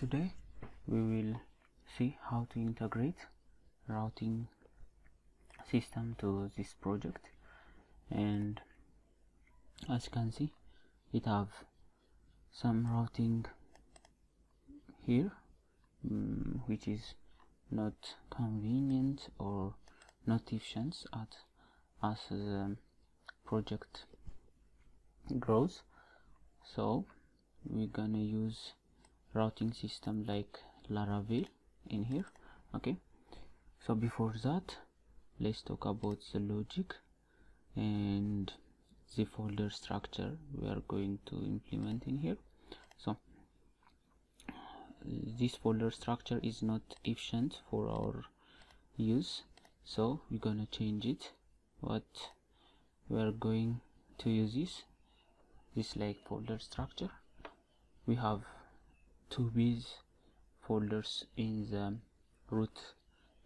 Today we will see how to integrate routing system to this project, and as you can see it have some routing here which is not convenient or not efficient as the project grows. So we're gonna use routing system like Laravel in here. Okay, so before that let's talk about the logic and the folder structure we are going to implement in here. So this folder structure is not efficient for our use, so we're gonna change it. What we are going to use is this like folder structure. We have two base folders in the root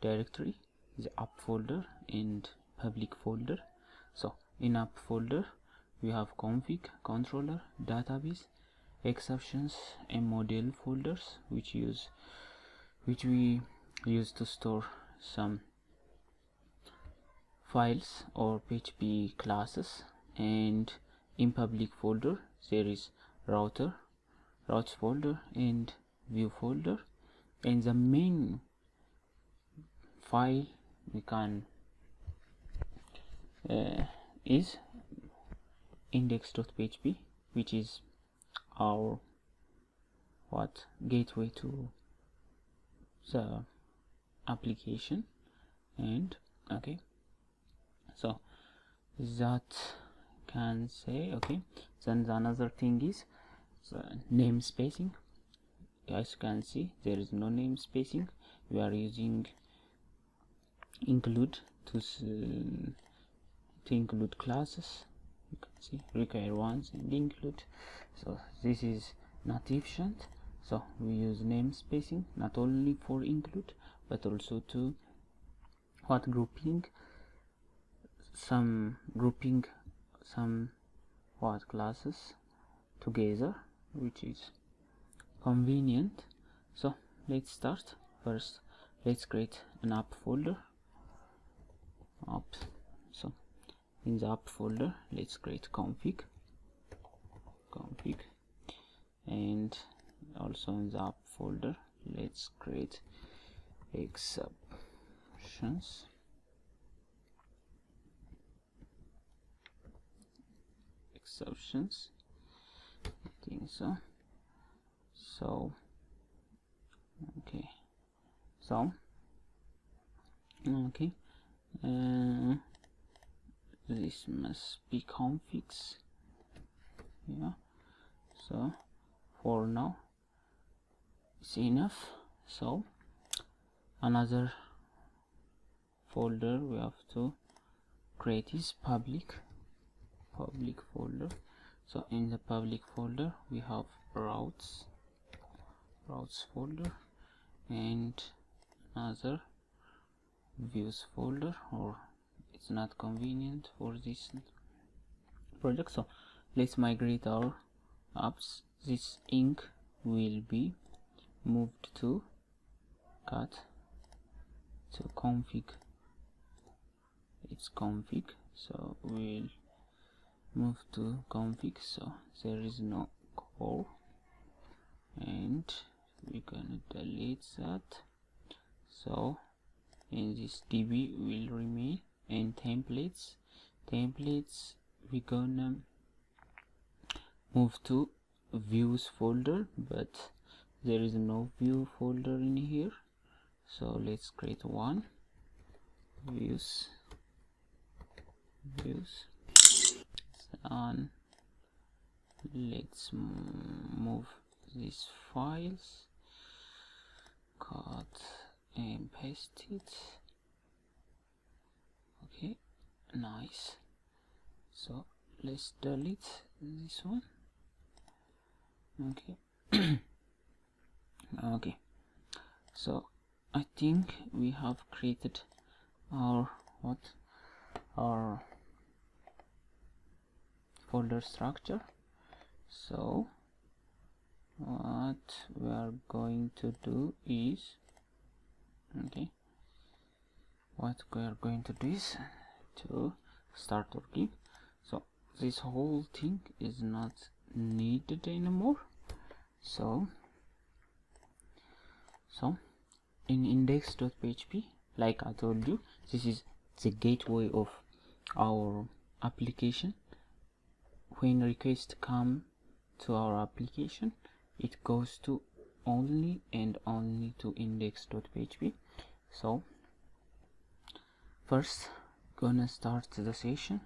directory, the app folder and public folder. So in app folder we have config, controller, database, exceptions and model folders, which we use to store some files or PHP classes. And in public folder there is routes folder and view folder, and the main file we can is index.php, which is our gateway to the application. And okay, so that can say okay. Then the another thing is the name spacing. As you can see there is no name spacing. We are using include to include classes. You can see require ones and include, so this is not efficient. So we use name spacing not only for include but also to grouping some classes together, which is convenient. So let's start. First let's create an app folder. So in the app folder let's create config, and also in the app folder let's create exceptions, I think so. Okay, so okay, this must be configs. Yeah, so for now it's enough. So another folder we have to create is public folder. So in the public folder we have routes folder and another views folder, or it's not convenient for this project. So let's migrate our apps. This ink will be moved to config. It's config, so we'll move to config, so there is no core, and we're gonna delete that. So in this db will remain, and templates we're gonna move to views folder, but there is no view folder in here. So let's create one, views, and let's move these files, cut and paste it. Okay, nice. So let's delete this one. Okay. Okay, so I think we have created our folder structure. So what we are going to do is, okay, what we are going to do is to start working. So this whole thing is not needed anymore. So in index.php, like I told you, this is the gateway of our application. When requests come to our application, it goes to only and only to index.php. So first gonna start the session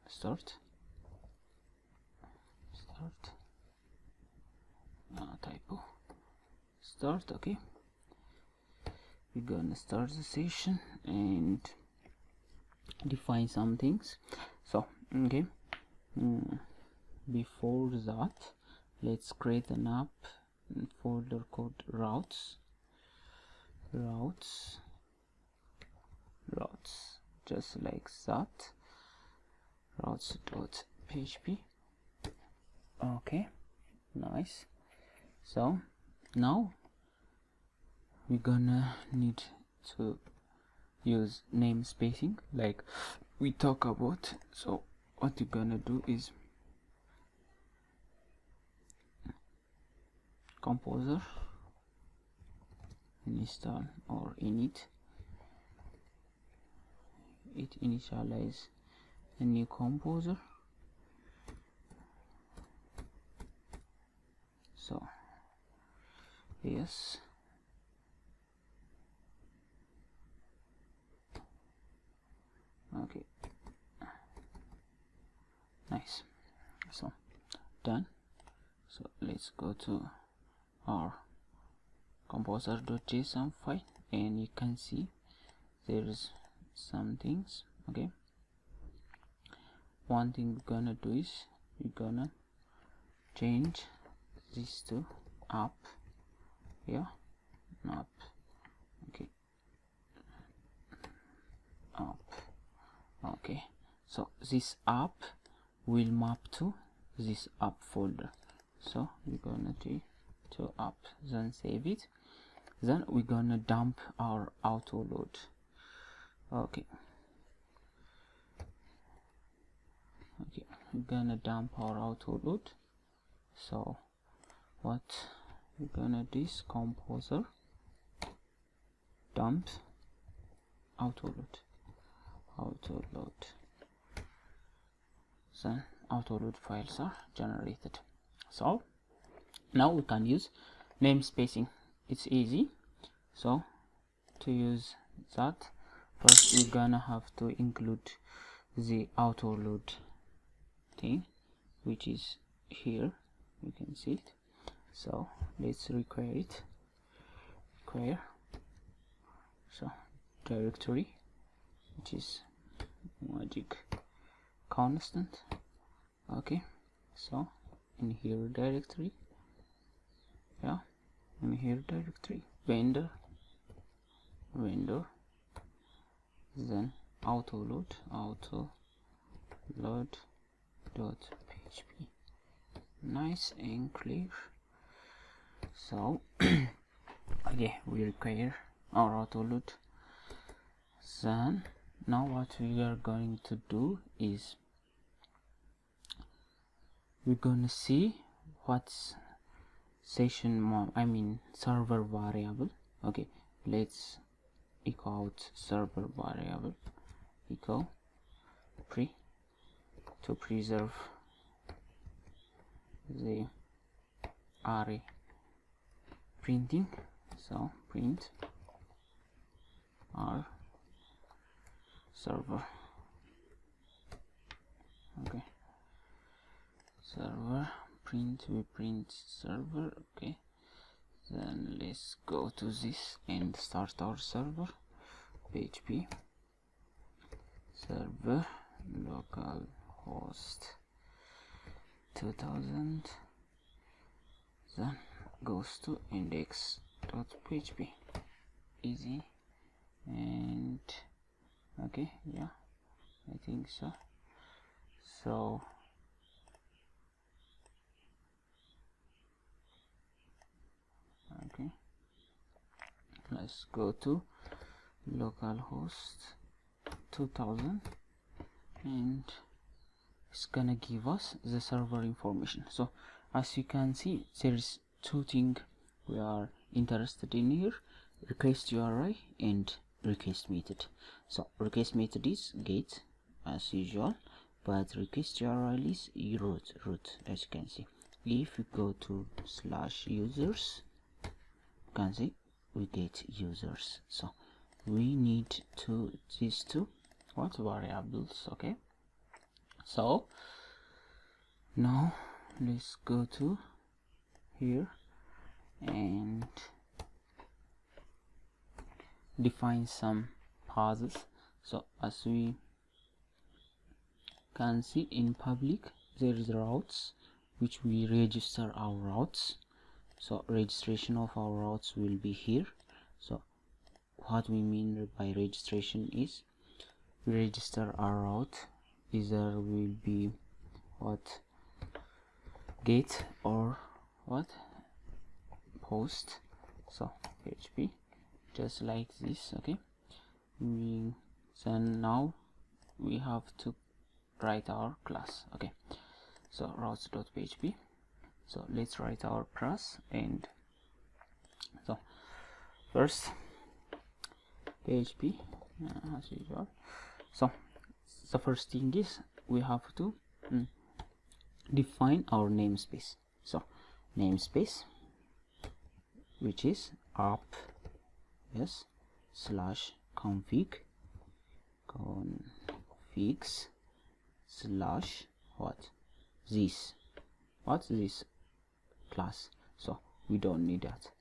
start typo start. Okay, we're gonna start the session and define some things. So okay, before that, let's create an app folder called routes, just like that, routes.php. okay, nice. So now we're gonna need to use name spacing like we talk about. So what you're gonna do is composer install or init, it initialize a new composer. So yes, okay, nice. So done. So let's go to our composer.json file and you can see there's some things. Okay, one thing we're gonna do is we're gonna change this to app. Yeah, app. Okay, app. Okay, so this app will map to this app folder. So we're gonna do to app, then save it. Then we're gonna dump our auto load. Okay, we're gonna dump our auto load. So what we're gonna do is composer dump auto load, then auto load files are generated. So now we can use name spacing. It's easy. So to use that, first we're gonna have to include the auto load thing, which is here, you can see it. So let's require it. So directory, which is magic constant. Okay, so in here directory, yeah, in here directory, vendor, then auto load dot php. Nice and clear. So okay, we require our auto load. Then now what we are going to do is we're gonna see what's server variable. Okay, let's echo out server variable, echo pre, to preserve the array printing. So print our server. Okay, server print, we print server. Okay, then let's go to this and start our server. PHP server localhost 2000, then goes to index.php. Easy. And okay, yeah, I think so. So let's go to localhost 2000, and it's gonna give us the server information. So as you can see, there is two things we are interested in here: request URI and request method. So request method is get as usual, but request URL is root. As you can see, if we go to /users, you can see we get users. So we need these two variables. Okay, so now let's go to here and define some paths. So as we can see in public, there is routes which we register our routes. So registration of our routes will be here. So what we mean by registration is we register our route, either will be what get or what post. So PHP, just like this. Okay, then now we have to write our class. Okay, so routes.php. So let's write our class. And so first PHP as usual. So the first thing is we have to define our namespace. So namespace, which is app configs slash this class. So we don't need that.